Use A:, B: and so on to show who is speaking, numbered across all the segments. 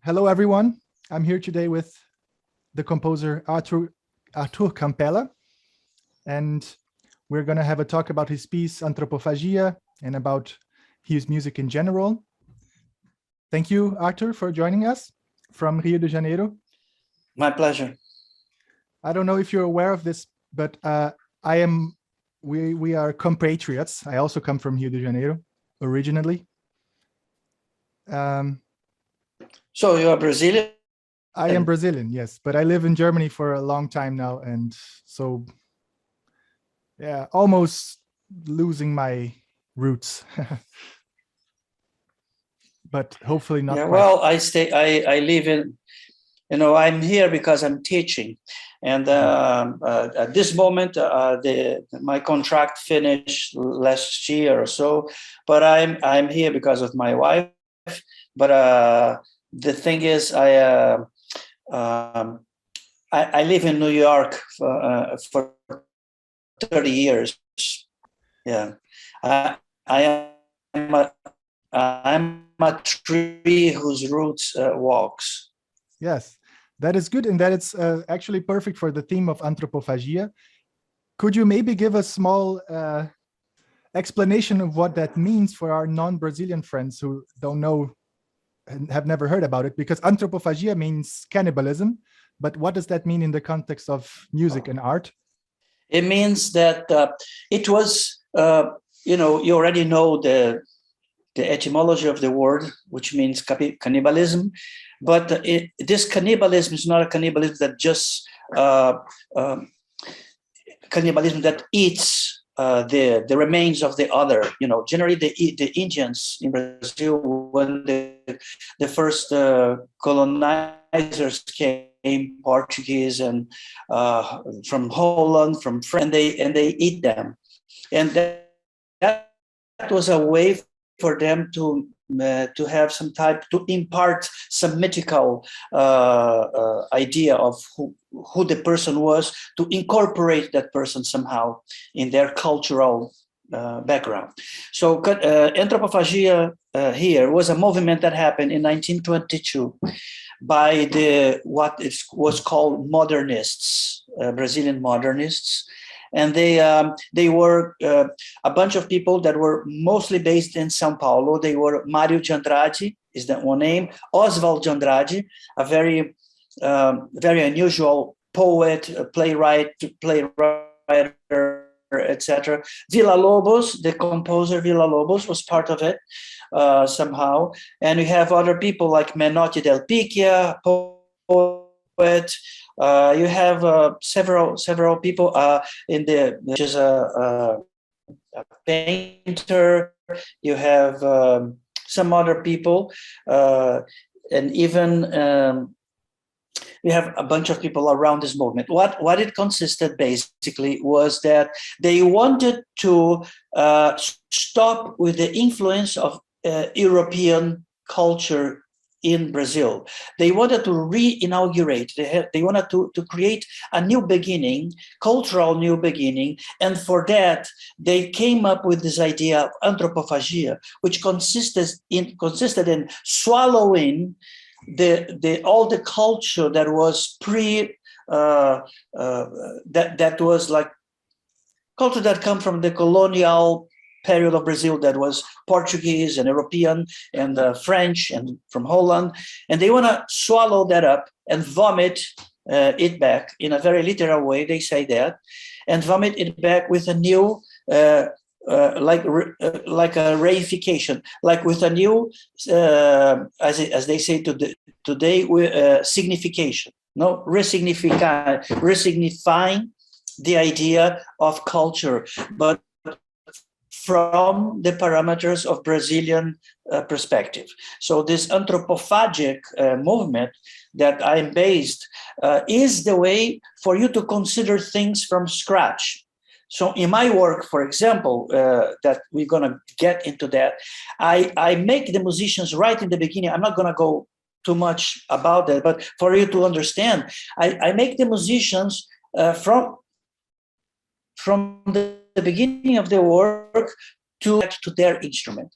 A: Hello, everyone. I'm here today with the composer Arthur Kampela, and we're going to have a talk about his piece Antropofagia and about his music in general. Thank you, Arthur, for joining us from Rio de Janeiro.
B: My pleasure.
A: I don't know if you're aware of this, but we are compatriots. I also come from Rio de Janeiro originally.
B: So you are Brazilian?
A: I am Brazilian, yes, but I live in Germany for a long time now, and so yeah, almost losing my roots. But hopefully not.
B: Yeah,
A: quite.
B: well, I live in, I'm here because I'm teaching. And at this moment, my contract finished last year or so, but I'm here because of my wife. But the thing is, I live in New York for 30 years. Yeah, I'm a tree whose roots walks.
A: Yes, that is good, and that it's actually perfect for the theme of Antropofagia. Could you maybe give a small explanation of what that means for our non-Brazilian friends who don't know and have never heard about it? Because Antropofagia means cannibalism, but what does that mean in the context of music and art?
B: It means that it was, you already know the etymology of the word, which means cannibalism, but this cannibalism is not a cannibalism that just cannibalism that eats the remains of the other. Generally the Indians in Brazil, when the first colonizers came, Portuguese and from Holland, from France, and they eat them, and that was a way for them to have some type, to impart some mythical idea of who the person was, to incorporate that person somehow in their cultural background. So Antropofagia here was a movement that happened in 1922 by what was called modernists, Brazilian modernists. And they were a bunch of people that were mostly based in São Paulo. They were Mário de Andrade, is that one name, Oswald de Andrade, a very unusual poet, playwright, etc. Villa-Lobos, the composer Villa-Lobos, was part of it somehow. And we have other people like Menotti del Picchia, poet. You have several people which is a painter. You have some other people, and even we have a bunch of people around this movement. What it consisted basically was that they wanted to stop with the influence of European culture in Brazil. They wanted to re-inaugurate. They wanted to create a new beginning, cultural new beginning, and for that they came up with this idea of antropofagia, which consisted in swallowing all the culture that was that was like culture that come from the colonial period of Brazil, that was Portuguese and European and French and from Holland, and they want to swallow that up and vomit it back in a very literal way. They say that, and vomit it back with a new, like a reification, like with a new, as they say today, signification. No, resignifying the idea of culture, but from the parameters of Brazilian perspective. So this anthropophagic movement that I'm based is the way for you to consider things from scratch. So in my work, for example, that we're going to get into that, I make the musicians right in the beginning. I'm not going to go too much about that, but for you to understand, I make the musicians from the beginning of the work to their instrument.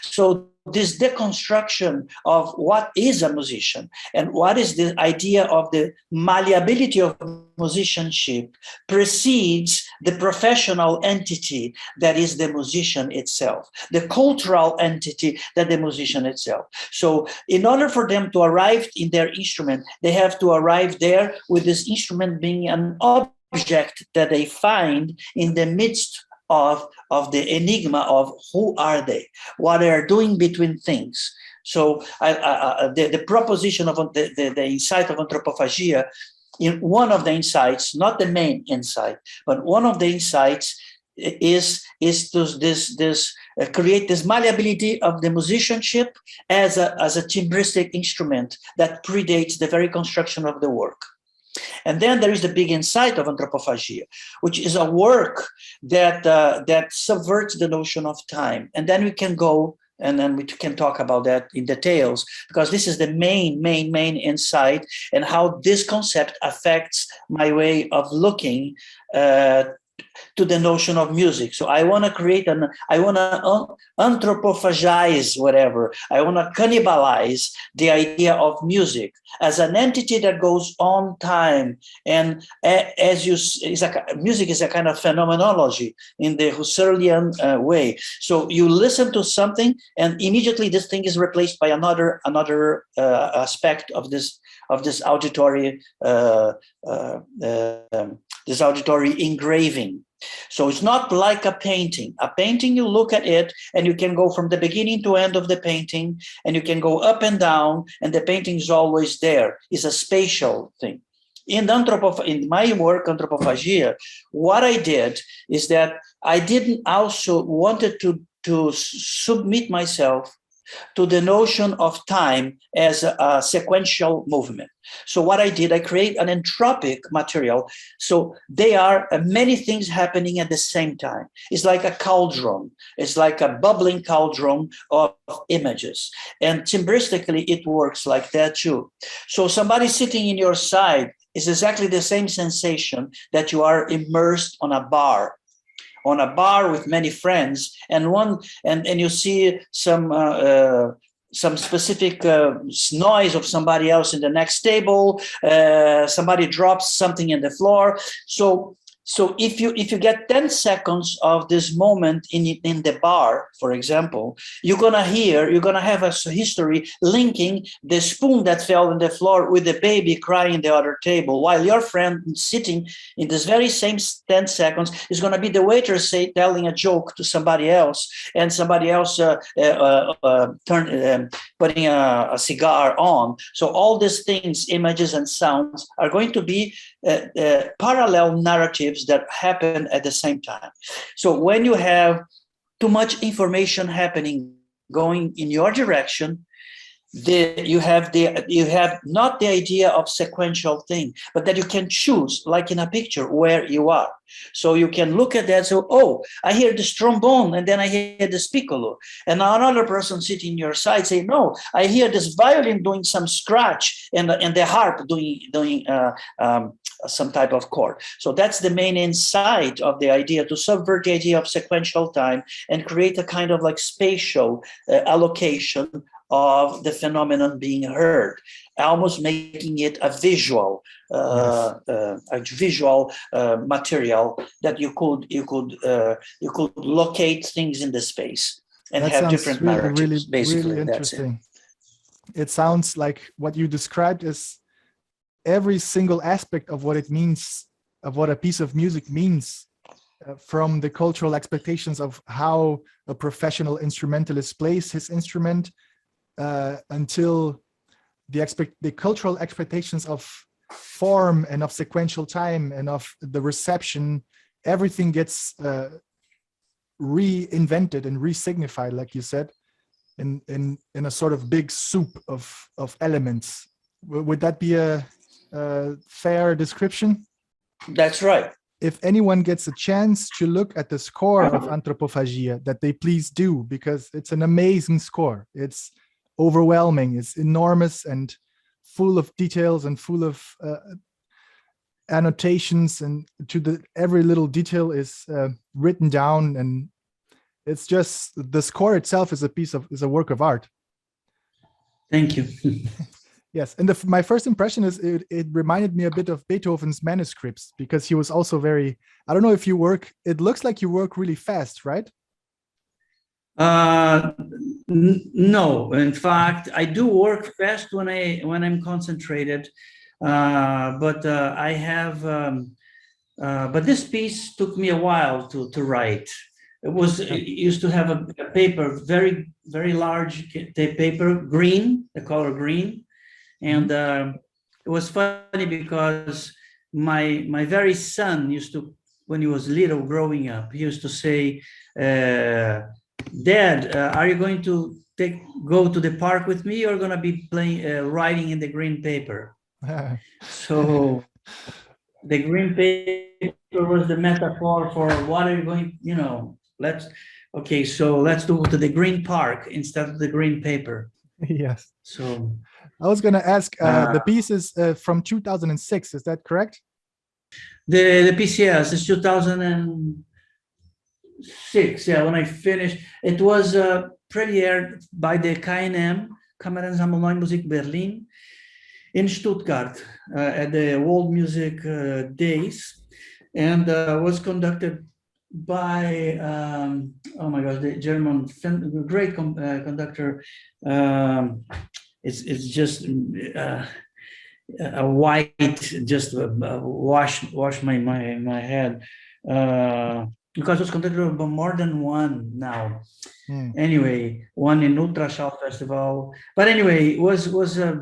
B: So this deconstruction of what is a musician and what is the idea of the malleability of musicianship precedes the professional entity that is the musician itself, the cultural entity that the musician itself. So in order for them to arrive in their instrument, they have to arrive there with this instrument being an object that they find in the midst of the enigma of who are they, what they are doing between things. So the proposition of the insight of anthropophagia, in one of the insights, not the main insight, but one of the insights is to create this malleability of the musicianship as a timbristic instrument that predates the very construction of the work. And then there is the big insight of anthropophagia, which is a work that subverts the notion of time. And then we can go, and then we can talk about that in details, because this is the main insight and how this concept affects my way of looking to the notion of music. So I want to create I want to anthropophagize whatever. I want to cannibalize the idea of music as an entity that goes on time. And music is a kind of phenomenology in the Husserlian way. So you listen to something and immediately this thing is replaced by another aspect of this auditory this auditory engraving. So it's not like a painting. A painting, you look at it and you can go from the beginning to end of the painting and you can go up and down and the painting is always there. It's a spatial thing. In my work, Anthropophagia, what I did is that I didn't also wanted to submit myself to the notion of time as a sequential movement. So what I did, I create an entropic material. So there are many things happening at the same time. It's like a cauldron. It's like a bubbling cauldron of images. And timbristically, it works like that too. So somebody sitting in your side is exactly the same sensation that you are immersed on a bar with many friends, and you see some specific noise of somebody else in the next table. Somebody drops something in the floor. So if you get 10 seconds of this moment in the bar, for example, you're gonna have a history linking the spoon that fell on the floor with the baby crying in the other table, while your friend sitting in this very same 10 seconds is gonna be the waiter telling a joke to somebody else, and somebody else putting a cigar on. So all these things, images and sounds, are going to be parallel narratives that happen at the same time. So when you have too much information happening going in your direction, you have not the idea of sequential thing, but that you can choose, like in a picture, where you are. So you can look at that. So, oh, I hear this trombone, and then I hear this piccolo, and another person sitting on your side say, no, I hear this violin doing some scratch, and the harp doing some type of chord. So that's the main insight of the idea, to subvert the idea of sequential time and create a kind of like spatial allocation of the phenomenon being heard, almost making it a visual material that you could locate things in the space and
A: that
B: have different narratives.
A: Really,
B: basically,
A: really
B: that's
A: interesting. It sounds like what you described is every single aspect of what it means, of what a piece of music means, from the cultural expectations of how a professional instrumentalist plays his instrument, until the cultural expectations of form and of sequential time and of the reception. Everything gets reinvented and resignified, like you said, in a sort of big soup of elements. Would that be a fair description?
B: That's right.
A: If anyone gets a chance to look at the score of Anthropophagia, that they please do, because it's an amazing score. It's overwhelming, it's enormous and full of details and full of annotations, and every little detail is written down, and It's just the score itself is a work of art.
B: Thank you.
A: Yes, and my first impression is it reminded me a bit of Beethoven's manuscripts, because he was also very, I don't know if you work, it looks like you work really fast, right?
B: No, in fact, I do work fast when I'm concentrated, but I have, but this piece took me a while to write. It used to have a paper, very, very large paper, green, the color green. And it was funny because my very son used to, when he was little growing up, he used to say, Dad, are you going to go to the park with me, or going to be writing in the green paper? So the green paper was the metaphor for what are you going, okay, so let's do to the green park instead of the green paper.
A: Yes.
B: So
A: I was going to ask, the piece is from 2006, is that correct?
B: The PCS is 2006. Yeah, when I finished, it was premiered by the KNM, Kammerensemble NeueMusik Berlin, in Stuttgart at the World Music Days, and was conducted by oh my gosh, the German great conductor. It's just a white, just wash my head, because it's conducted by more than one now. Anyway, one in Ultraschall Festival. But anyway, it was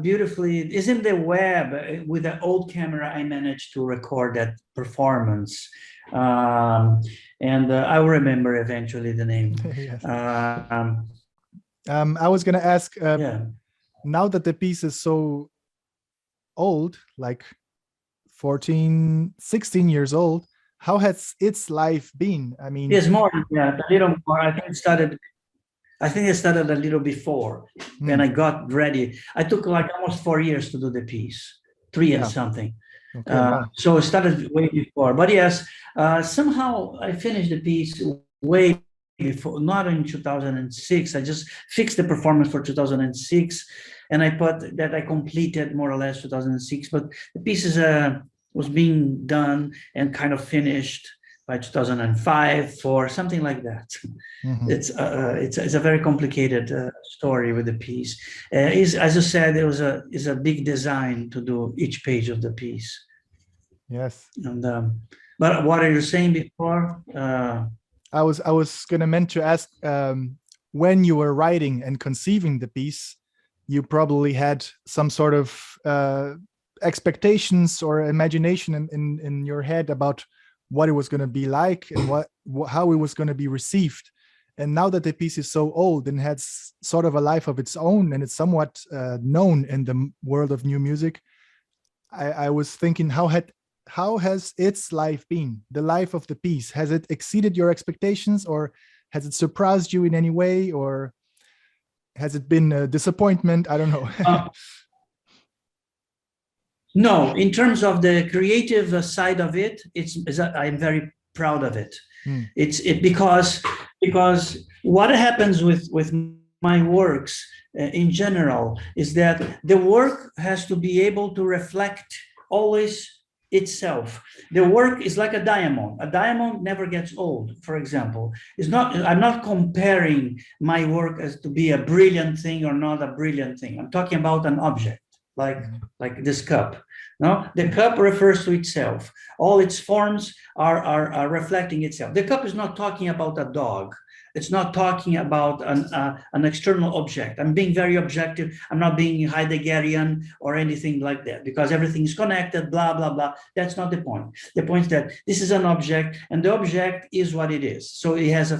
B: beautifully, it's in the web. With the old camera, I managed to record that performance. And I will remember eventually the name.
A: Yes. I was going to ask, now that the piece is so old, like 14, 16 years old, how has its life been? I mean,
B: yes, more, a little more. I think it started a little before, when I got ready. I took like almost 4 years to do the piece, 3 and something. Okay, wow. So it started way before. But yes, somehow I finished the piece way before, not in 2006. I just fixed the performance for 2006, and I put that I completed more or less 2006. But the piece was being done and kind of finished by 2005 or something like that. It's a very complicated story with the piece. As you said, is a big design to do each page of the piece.
A: Yes.
B: And but what are you saying before?
A: I was meant to ask, when you were writing and conceiving the piece, you probably had some sort of expectations or imagination in your head about what it was going to be like and how it was going to be received. And now that the piece is so old and has sort of a life of its own, and it's somewhat known in the world of new music, I was thinking, how has its life been, the life of the piece? Has it exceeded your expectations, or has it surprised you in any way, or has it been a disappointment? I don't know.
B: No, in terms of the creative side of it, I'm very proud of it. Because what happens with my works in general is that the work has to be able to reflect always itself. The work is like a diamond. A diamond never gets old, for example. I'm not comparing my work as to be a brilliant thing or not a brilliant thing. I'm talking about an object, like this cup. No, the cup refers to itself. All its forms are reflecting itself. The cup is not talking about a dog. It's not talking about an external object. I'm being very objective. I'm not being Heideggerian or anything like that, because everything is connected, blah, blah, blah. That's not the point. The point is that this is an object, and the object is what it is. So it has a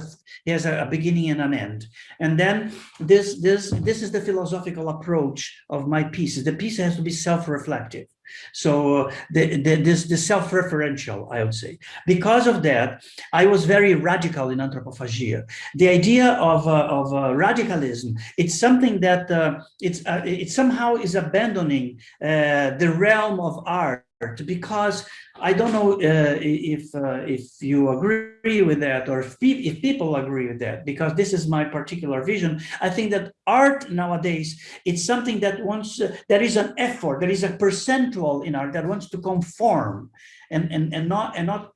B: beginning and an end. And then this is the philosophical approach of my pieces. The piece has to be self-reflective. So this self-referential, I would say. Because of that, I was very radical in Antropofagia. The idea of radicalism, it's something that it somehow is abandoning the realm of art because I don't know if you agree with that, or if people agree with that, because this is my particular vision. I think that art nowadays, it's something that wants, there is an effort, there is a percentual in art that wants to conform and not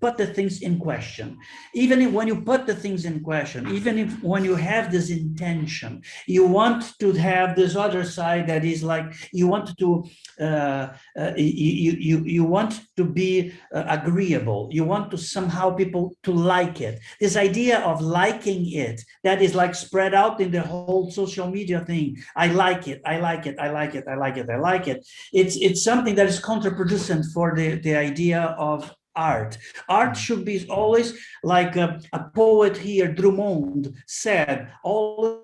B: put the things in question. Even if, when you put the things in question, even if when you have this intention, you want to have this other side that is like, you want to you want to be agreeable. You want to somehow people to like it. This idea of liking it, that is like spread out in the whole social media thing. I like it, I like it, I like it, I like it, I like it. It's something that is counterproducent for the idea of art. Art should be always like a poet here, Drummond, said, always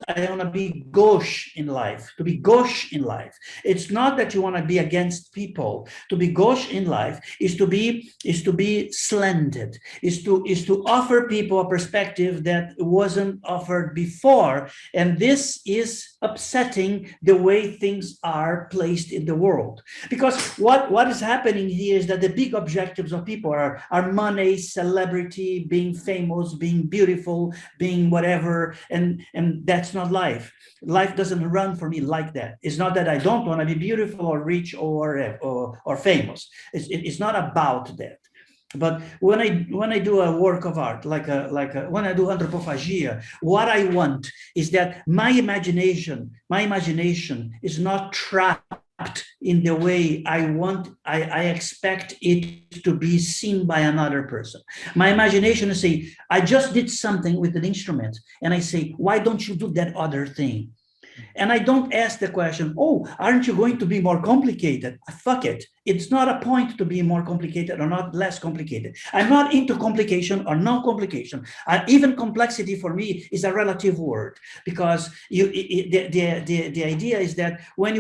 B: I want to be gauche in life, to be gauche in life. It's not that you want to be against people. To be gauche in life is to be slanted, is to offer people a perspective that wasn't offered before. And this is upsetting the way things are placed in the world. Because what is happening here is that the big objectives of people are money, celebrity, being famous, being beautiful, being whatever, and that's not life. Life doesn't run for me like that. It's not that I don't want to be beautiful or rich or famous. It's not about that. But when I do a work of art, when I do Antropofagia, what I want is that my imagination is not trapped in the way I expect it to be seen by another person. My imagination is say, I just did something with an instrument, and I say, why don't you do that other thing? And I don't ask the question, oh, aren't you going to be more complicated? Fuck it. It's not a point to be more complicated or not less complicated. I'm not into complication or non-complication. Even complexity for me is a relative word, because the idea is that when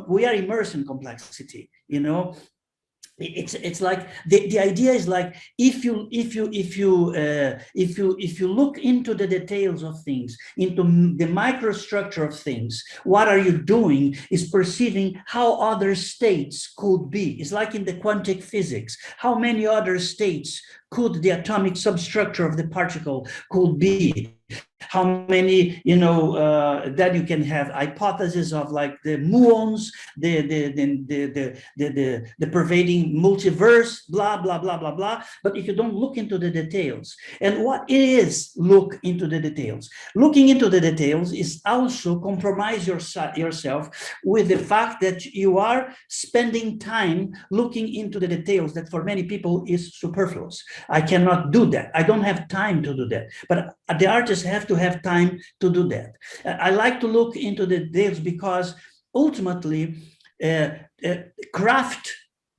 B: we are immersed in complexity, you know. It's like the idea is like, if you look into the details of things, into the microstructure of things, what are you doing is perceiving how other states could be. It's like in the quantum physics, how many other states could the atomic substructure of the particle could be. How many, you know, then you can have hypotheses of like the muons, the pervading multiverse, blah, blah, blah, blah, blah. But if you don't look into the details, and what is look into the details? Looking into the details is also compromise yourself with the fact that you are spending time looking into the details that for many people is superfluous. I cannot do that. I don't have time to do that. But the artists have to have time to do that. I like to look into the details because ultimately craft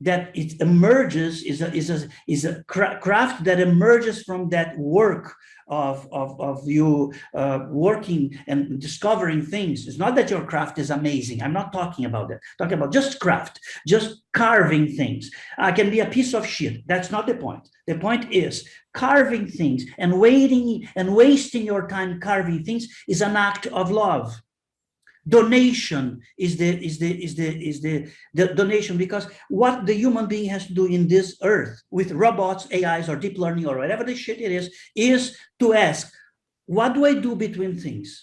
B: that it emerges is a craft that emerges from that work of you working and discovering things. It's not that your craft is amazing. I'm not talking about that. I'm talking about just craft, just carving things. I can be a piece of shit. That's not the point. The point is carving things and waiting and wasting your time carving things is an act of love. Donation is the donation, because what the human being has to do in this earth with robots, AIs, or deep learning, or whatever the shit it is to ask, what do I do between things?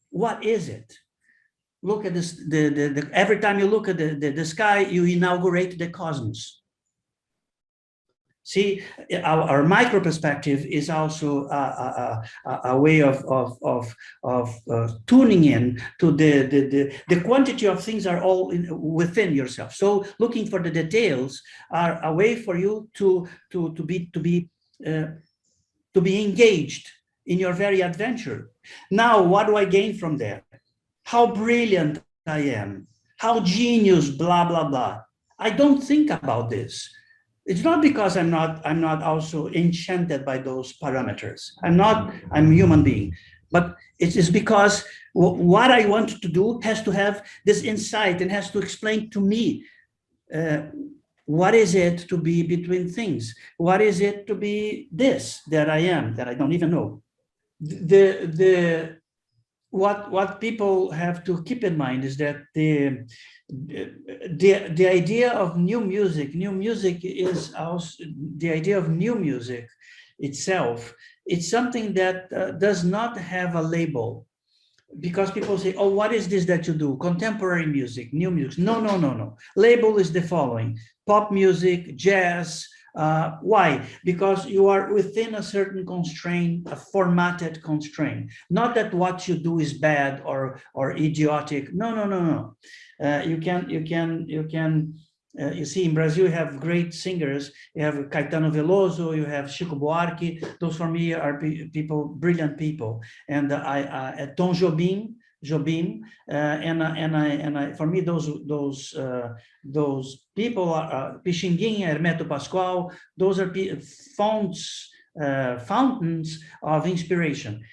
B: What is it? Look at this, every time you look at the sky, you inaugurate the cosmos. See, our micro perspective is also a way of tuning in to the quantity of things are all within yourself. So looking for the details are a way for you to be engaged in your very adventure. Now, what do I gain from that? How brilliant I am, how genius, blah blah blah. I don't think about this. It's not because I'm not also enchanted by those parameters. I'm a human being, but it is because what I want to do has to have this insight and has to explain to me what is it to be between things? What is it to be this that I am, that I don't even know? what people have to keep in mind is that the idea of new music is also the idea of new music itself. It's something that does not have a label, because people say, oh, what is this that you do? Contemporary music, new music. No, no, no, no. Label is the following: pop music, jazz. Why? Because you are within a certain constraint, a formatted constraint. Not that what you do is bad or idiotic. No, no, no, no. You see, in Brazil, you have great singers. You have Caetano Veloso, you have Chico Buarque. Those for me are people, brilliant people. And Tom Jobim, for me, those people are Pixinguinha, Hermeto Pascoal. Those are fountains of inspiration.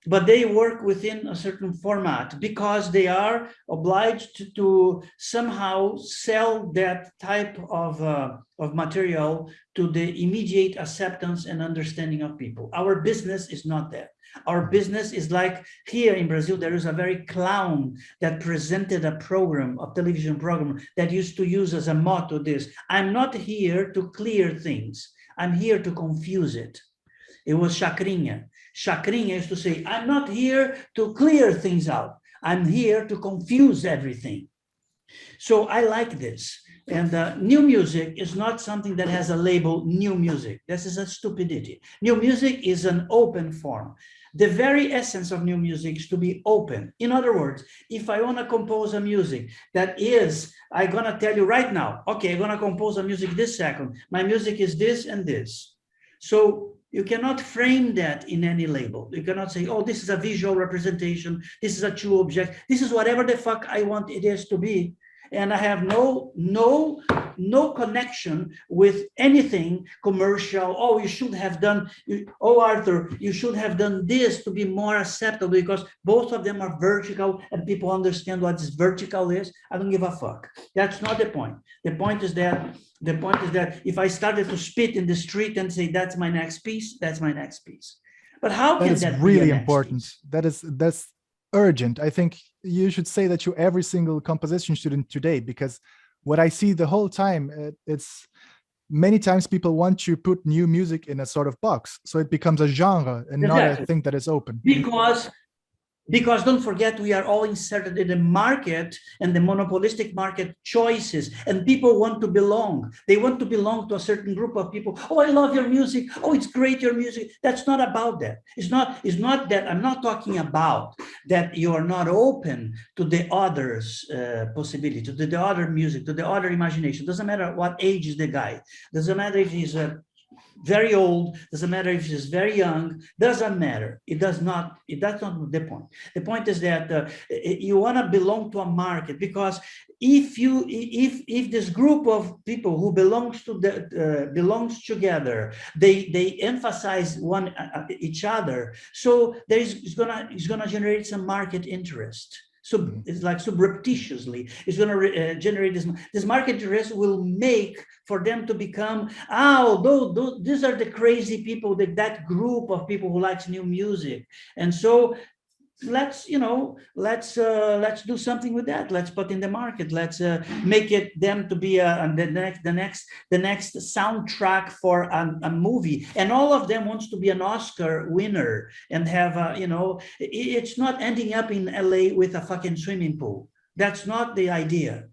B: But they work within a certain format because they are obliged to somehow sell that type of material to the immediate acceptance and understanding of people. Our business is not that. Our business is like here in Brazil, there is a very clown that presented a program, a television program, that used to use as a motto this: I'm not here to clear things, I'm here to confuse it. It was Chacrinha. Chacrinha used to say, I'm not here to clear things out. I'm here to confuse everything. So I like this. And new music is not something that has a label, new music. This is a stupidity. New music is an open form. The very essence of new music is to be open. In other words, if I want to compose a music that is, I'm going to tell you right now, okay, I'm going to compose a music this second. My music is this and this. So you cannot frame that in any label. You cannot say, oh, this is a visual representation. This is a true object. This is whatever the fuck I want it is to be. And I have no connection with anything commercial. Oh, you should have done, oh, Arthur, you should have done this to be more acceptable, because both of them are vertical and people understand what this vertical is. I don't give a fuck. That's not the point. The point is that if I started to spit in the street and say, that's my next piece, that's my next piece. But how can that be
A: really
B: a next
A: important
B: piece?
A: That's urgent. I think you should say that to every single composition student today, because what I see the whole time, it's many times people want to put new music in a sort of box, so it becomes a genre and not a thing that is open.
B: Because don't forget, we are all inserted in the market and the monopolistic market choices, and people want to belong. They want to belong to a certain group of people. Oh, I love your music. Oh, it's great, your music. That's not about that. It's not that. I'm not talking about that you are not open to the other's possibility, to the other music, to the other imagination. Doesn't matter what age is the guy. Doesn't matter if he's very old, doesn't matter if she's very young, doesn't matter. That's not the point. The point is that you want to belong to a market, because if this group of people who belongs together, they emphasize each other, so it's gonna generate some market interest. So it's like subreptitiously, it's going to generate this market interest will make for them to become, these are the crazy people, that group of people who likes new music. And so let's do something with that. Let's put in the market. Let's make it them to be the next soundtrack for a movie. And all of them wants to be an Oscar winner and have it's not ending up in LA with a fucking swimming pool. That's not the idea.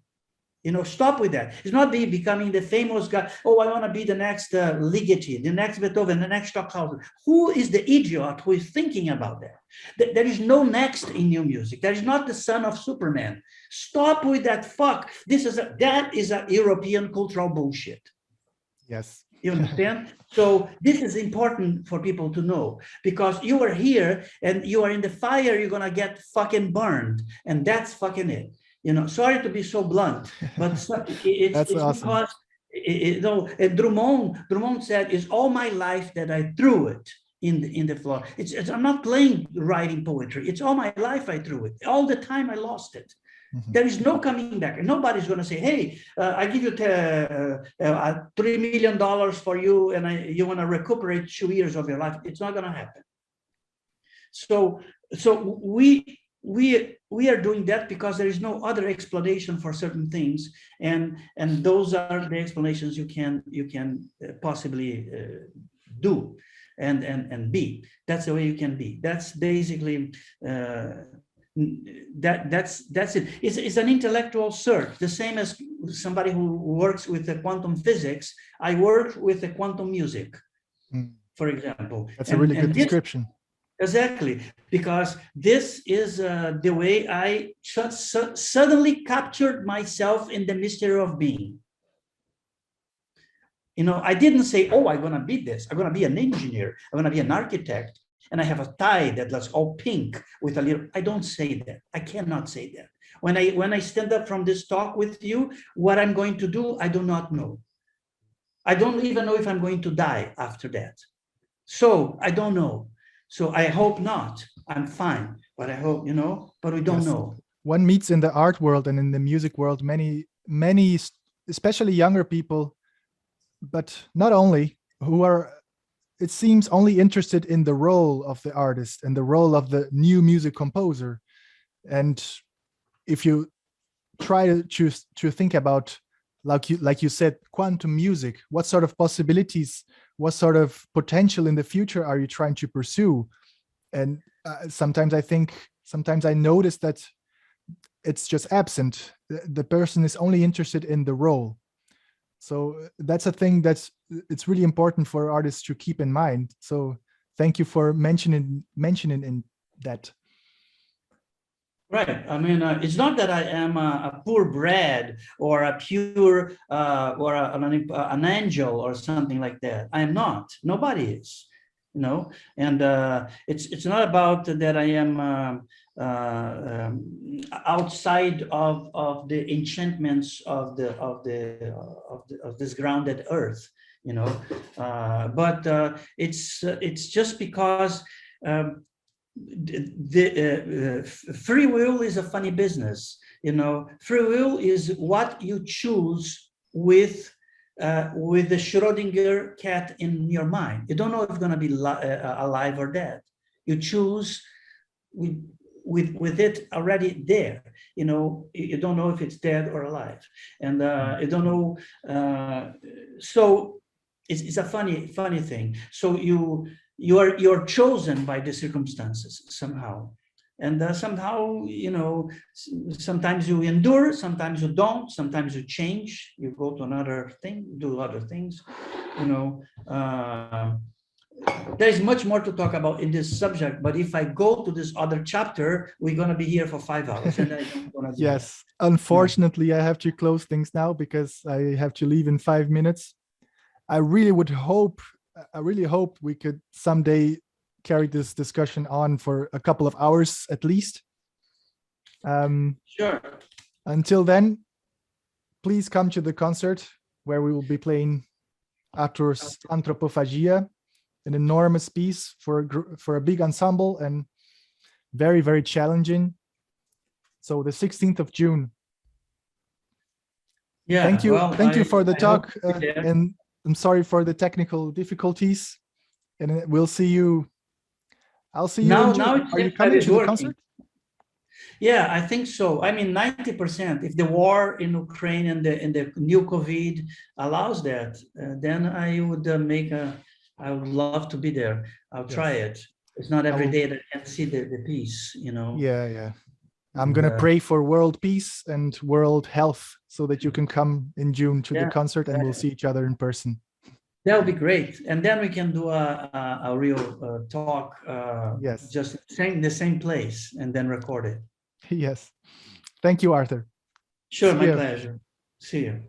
B: Stop with that. It's not becoming the famous guy. Oh, I want to be the next Ligeti, the next Beethoven, the next Stockhausen. Who is the idiot who is thinking about that? There is no next in new music. There is not the son of Superman. Stop with that fuck. That is a European cultural bullshit.
A: Yes.
B: You understand? So this is important for people to know, because you are here and you are in the fire, you're going to get fucking burned. And that's fucking it. Sorry to be so blunt, but it's awesome. Because Drummond said, "It's all my life that I threw it in the floor." I'm not playing writing poetry. It's all my life I threw it. All the time I lost it. Mm-hmm. There is no coming back. Nobody's going to say, "Hey, I give you $3 million for you, and you want to recuperate 2 years of your life." It's not going to happen. So we are doing that because there is no other explanation for certain things, and those are the explanations you can possibly do and be. That's the way you can be. That's basically that's it. It's an intellectual search, the same as somebody who works with the quantum physics. I work with the quantum music, for example.
A: That's a really good description.
B: Exactly, because this is the way I suddenly captured myself in the mystery of being. You know, I didn't say, oh, I'm going to be this. I'm going to be an engineer. I'm going to be an architect. And I have a tie that looks all pink with a little. I don't say that. I cannot say that. When I stand up from this talk with you, what I'm going to do, I do not know. I don't even know if I'm going to die after that. So I don't know. So I hope not. I'm fine, but I hope, you know, but we don't know.
A: One meets in the art world and in the music world many, especially younger people, but not only, who are, it seems, only interested in the role of the artist and the role of the new music composer. And if you try to choose to think about, like you said, quantum music, what sort of possibilities, what sort of potential in the future are you trying to pursue? And sometimes I notice that it's just absent. The person is only interested in the role. So that's a thing it's really important for artists to keep in mind. So thank you for mentioning in that.
B: Right. I mean, it's not that I am a purebred or a pure or an angel or something like that. I am not. Nobody is, you know. And it's not about that I am outside of the enchantments of this grounded earth, you know. But it's just because. Free will is a funny business, you know. Free will is what you choose with the Schrödinger cat in your mind. You don't know if it's going to be alive or dead. You choose with it already there. You know, you don't know if it's dead or alive, and you don't know. So it's a funny thing. So you're chosen by the circumstances somehow, and somehow, you know, sometimes you endure, sometimes you don't, sometimes you change, you go to another thing, do other things, you know. There's much more to talk about in this subject, but if I go to this other chapter, we're going to be here for 5 hours, and I don't want to do
A: yes, that. Unfortunately, I have to close things now because I have to leave in 5 minutes. I really hope we could someday carry this discussion on for a couple of hours at least.
B: Sure.
A: Until then, please come to the concert where we will be playing Arthur's Antropofagia, an enormous piece for a big ensemble and very, very challenging. So the 16th of June.
B: Yeah.
A: Thank you.
B: Well,
A: thank you for the talk,
B: yeah.
A: and I'm sorry for the technical difficulties, and we'll see you. I'll see you in June. Are you coming to the concert?
B: Yeah, I think so. I mean, 90%. If the war in Ukraine and the new COVID allows that, then I would I would love to be there. I'll try it. It's not every day that I can see the piece, you know.
A: Yeah. I'm going to pray for world peace and world health so that you can come in June to the concert and we'll see each other in person.
B: That would be great. And then we can do a real talk,
A: yes,
B: just saying the same place and then record it.
A: Yes. Thank you, Arthur.
B: Sure, my pleasure. See you.